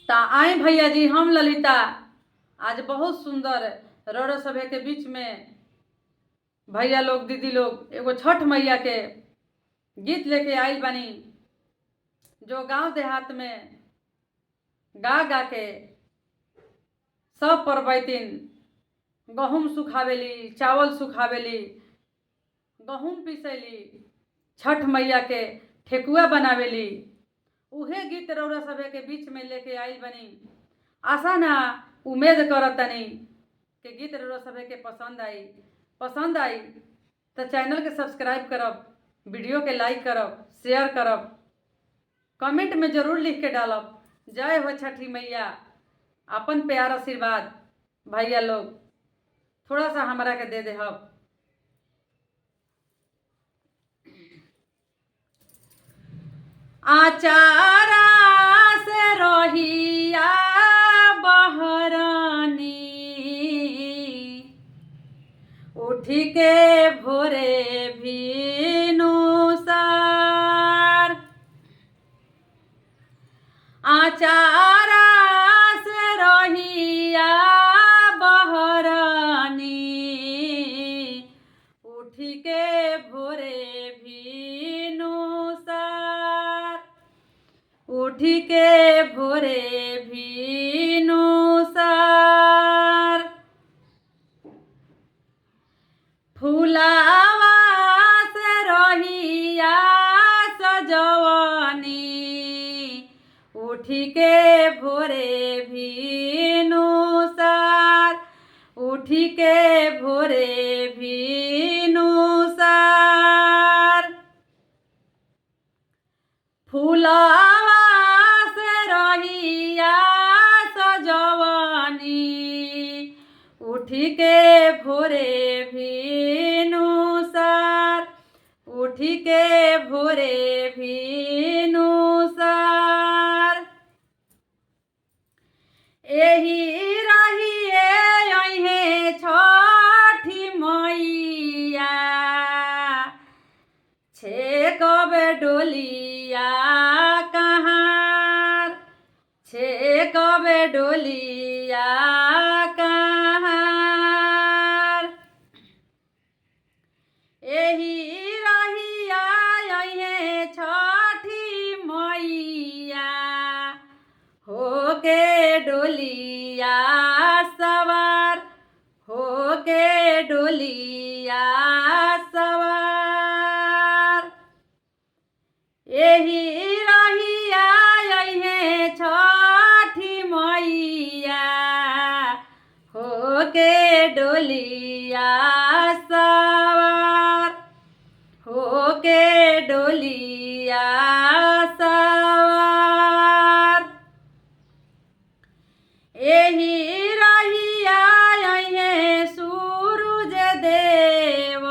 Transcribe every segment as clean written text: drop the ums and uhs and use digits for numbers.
ता आए भैया जी, हम ललिता आज बहुत सुंदर रोरो सभे के बीच में भैया लोग दीदी लोग एगो छठ मैया के गीत लेके आइल बानी, जो गांव देहात में गा गा के सब परबैतिन गहूम सुखावेली, चावल सुखावेली, गहूम पीसेली, छठ मैया के ठेकुआ बनावेली। उहे गीत रौरा सभे के बीच में लेके आइल बनी। आशा ना उम्मीद करतनी कि गीत रौरा सभे के पसंद आई तो चैनल के सब्सक्राइब करब, वीडियो के लाइक करब, शेयर करब, कमेंट में जरूर लिख के डालब जय हो छठी मैया। अपन प्यार आशीर्वाद भैया लोग थोड़ा सा हमारा के दे देहब। आचारा से रहिया बहरानी, उठी के भोरे भीनु सार। आचारा से रहिया बहरानी, उठी के भोरे भीनु सार। उठी के भोरे भीनु सार। फूलावा से रहिया सजवनी, उठी के भोरे भीनु सार। उठी के भोरे भीनु सार। फूलावा से रहिया सजवनी, उठी के भोरे भीनु सार। उठी के भोरे भीनु सार। एही रहिए अइहे छठी मैया, छेकबे डोलिया कहाँ। छेकबे डोलिया कहाँ। एही रहिया अइहे छठी मैया, होके डोलिया सवार। होके डोलिया सवार। एही रहिया अइहे छठी मैया, होके डोलिया सवार। होके डोलिया सवार। एही रहिया अइहे सूरज देव,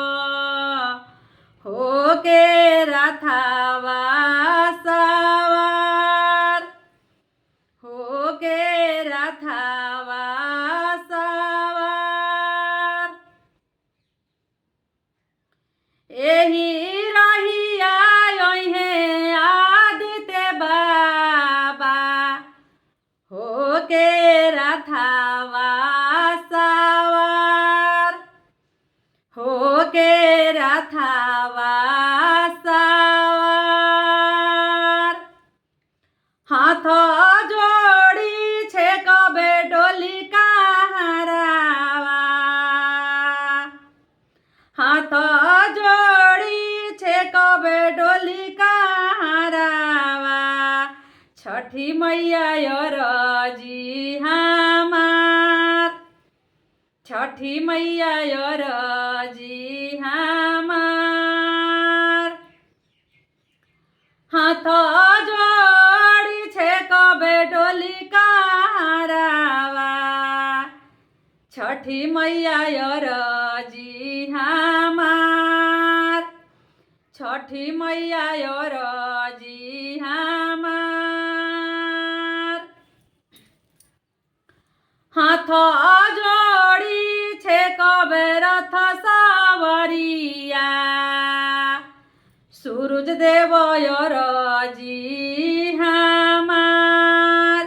होके रथवा सवार। होके रथवा सवार। एही रहिया अइहे आदित्य बाबा, होके रथवा सवार। होके रथवा सवार। हाथ जोड़ी छेकबे डोली कहारावा। हाथ जोड़ी छेकबे डोली कहारावा। छठी मैया अरजी हमार। छठी मैया अरजी हमार। हाथ जोड़ी छेकबे डोली कहारावा। छठी मैया अरजी हमार। छठी मैया अरजी हमार। हाथ जोड़ी छेकबे रथ सवरिया। सूरज देव अरजी हमार।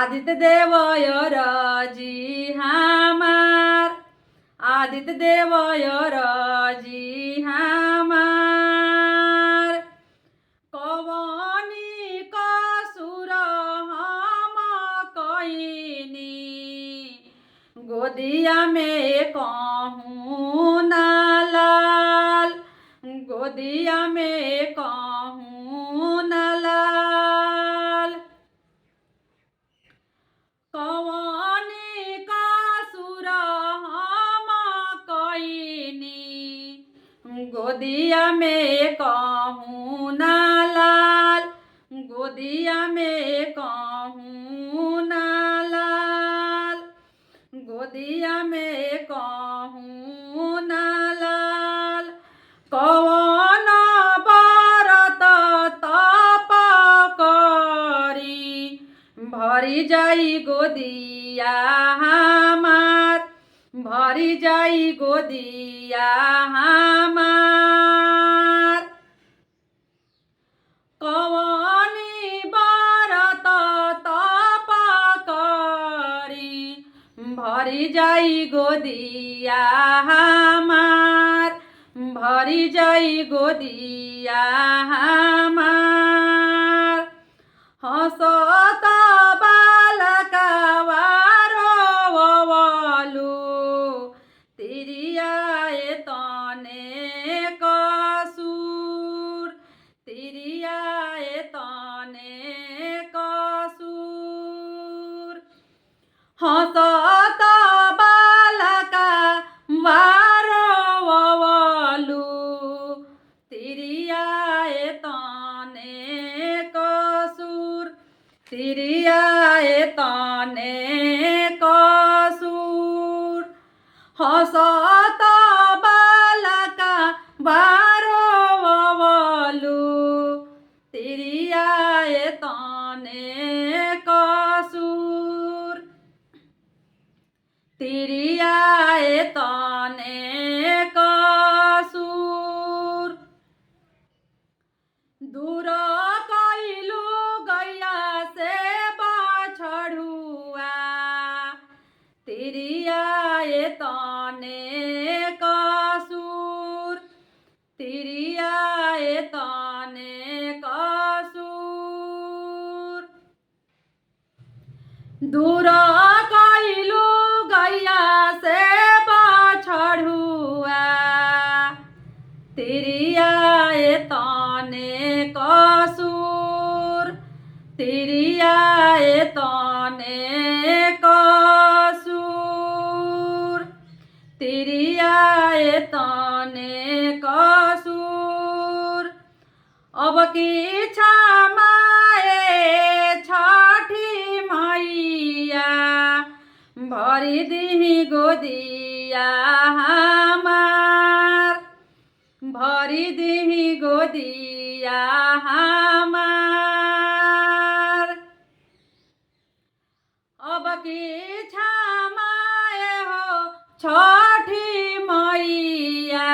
आदित्य देव राजी हमार, आदित्य देव राजी हमार। कवनी कसुर हम कइनी, गोदिया में कहूँ ना लाल, गोदिया में कहूँ ना लाल। कवनी कसुर हम कइनी, गोदिया में कहूँ ना लाल, गोदिया में कहूँ ना लाल, गोदिया में कहूँ ना लाल। कवन बरत तप करी, भरी जाई गोदिया हमार, भरी जाई गोदिया हमार। कवनी बरत तप करी, भरी जाई गोदिया हमार, भरी जाई गोदिया हमार। हंसत बालकवा रोवलु, तिरियाए तने कसुर, तिरियाए तने कसुर। हंसत बालकवा रोवलु, तिरियाए तने कसुर, तिरियाए तने कसुर। हंसत बालकवा रोवलु, तिरियाए तने कसुर, तिरियाए तने कसुर। दूर कइलू गैया से बछड़ुआ, तिरियाए तने कसुर, तिरियाए तने कसुर। दूर कइलू गैया से बछड़ुआ, तिरियाए तने कसुर, तिरियाए तने कसुर, तिरियाए तने कसुर। अब की क्षमाए छठी मैया, भरी दिही गोदिया हमार, भरी दिही गोदिया हमार। अब की क्षमाए हो छठी मैया,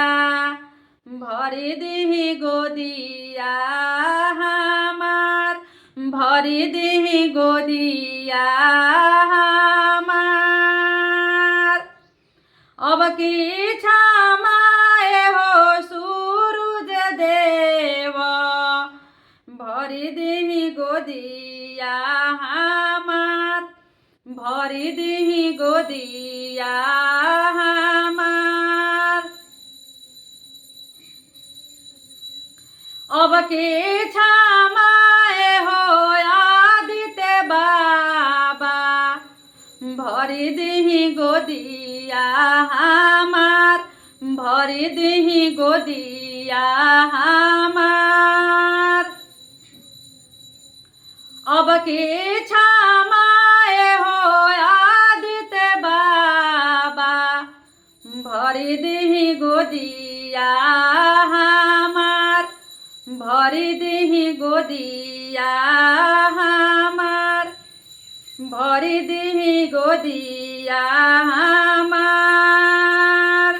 भरी दिही गोदिया हमार, भरी दिही गोदिया हमार। अब की क्षमाए हो सूरज देव, भरी दिही गोदिया हमार, भरी दिही गोदिया हमार। अब की क्षमाए हो आदित्य बाबा, भरी दिही गोदिया हमार, भरी दिही गोदिया हमार। अब की क्षमाए हो आदित्य बाबा, भरी दिही गोदिया हमार, भरी दिही गोदिया हमार, भरी दिही गोदिया हमार।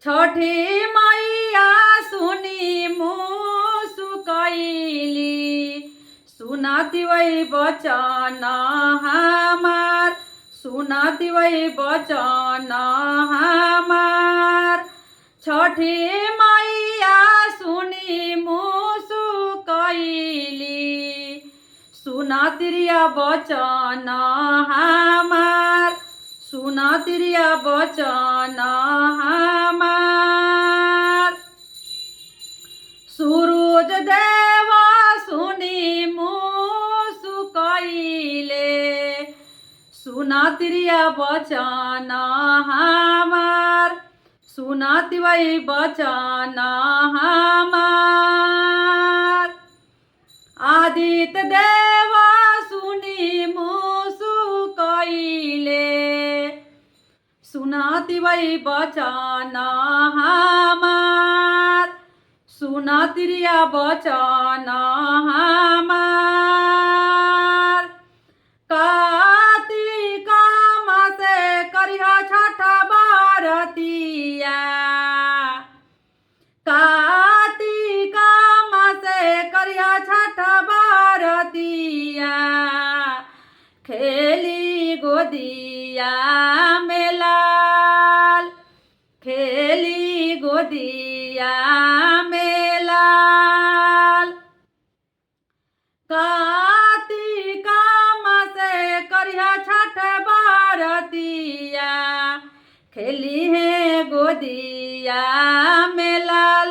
छठी मैया सुनी मुसुकैली, सुन सुनाती वही बचन हमार, सुनाती वही बचन हमार। छठी मैया सुनी मुसु कैली, सुनातिरिया बचन हमार, सुनातिरिया बचन हमार। सूरज देवा सुनी मुसु कैले, सुनातिरिया बचन हमार, सुनाती वही बचन हमार। आदित्य देवा सुनी मुसु कैले, सुनाती वही बचन हमार, सुनातिरिया बचन हमार। कार्तिक मासे करिहा छठ बरतिया, कार्तिक मासे करिहा छठ बरतिया। खेली गोदिया में लाल, खेली गोदिया में लाल। कार्तिक मासे करिहा छठ बरतिया, खेली है गोदिया में लाल,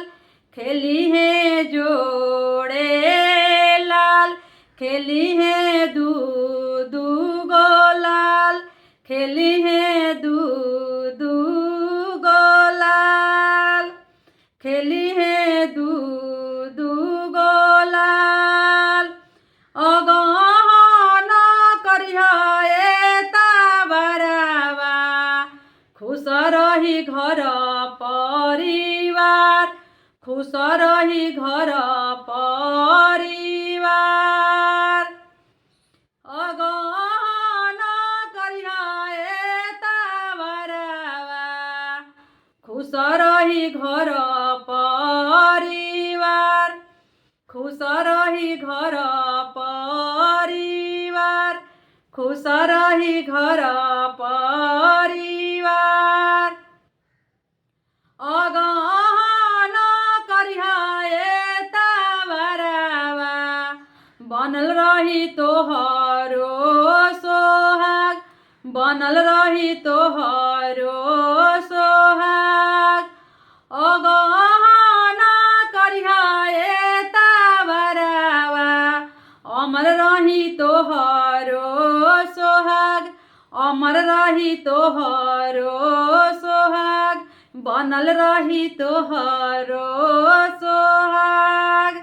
खेली है जोड़े लाल, खेली है दू गो लाल, खेली है दू गो लाल, खेली है दू गो लाल। अगहन करिहा एताबरवा, खुश रही घर परिवार, खुश रही घर परिवार। अगहन करिहा एताबरवा, खुश रही घर परिवार, खुश रही घर परिवार, खुश रही घर परिवार। अगहन करिहा एताबरवा, बनल रही तोहरो सोहाग, बनल रही तोहरो सोहाग। अगहन करिहा एताबरवा, अमर रही तोहरो सोहाग, अमर रही तोहरो सोहाग, बनल रही तोहरो सोहाग।